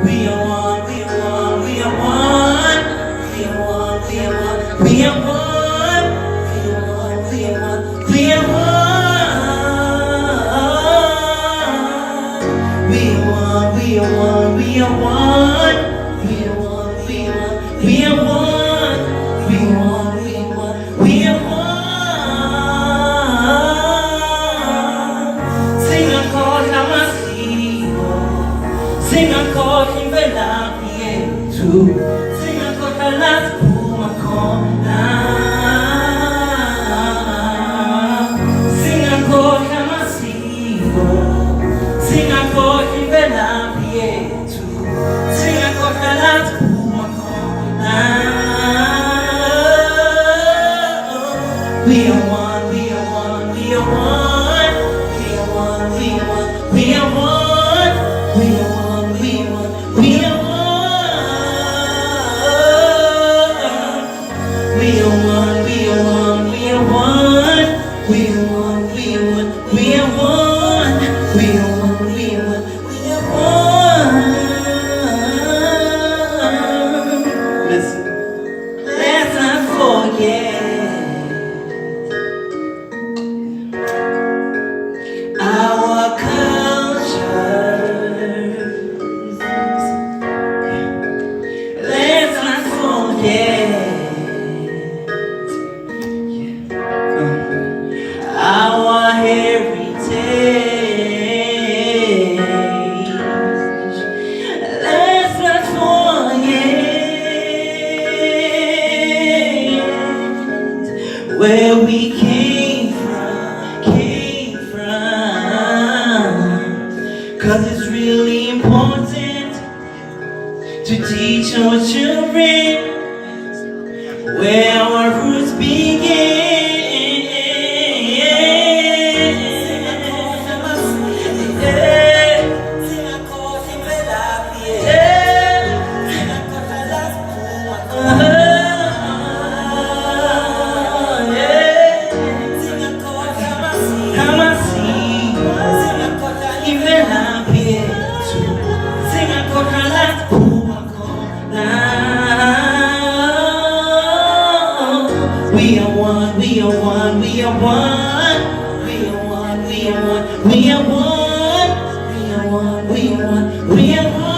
We are one, we are one, we are one. We are one, we are one, we are one. We are one, we are one, we are one. We are one, we are one, we are one. We are one, we are one, we are one. We are one, we are one, we are one. Sing a chord, Ramotshekga. Sing a chord, sing a chord, let's pull a chord now. Sing a chord, Ramotshekga. Sing a chord, sing a chord, let's pull a chord now. We are one, we are one, we are one. We are one, we are one, we are one. We are one, we are one, we are one. We are one, we are one, we are one. We are one, we are one, we are one. We are one, we are one, we are one. Let's not forget our cultures. Let's not forget our heritage. Let's not forget where we came from. 'Cause it's really important to teach our children where our roots begin. We are one, we are one, we are one. We are one, we are one, we are one. We are one, we are one, we are one.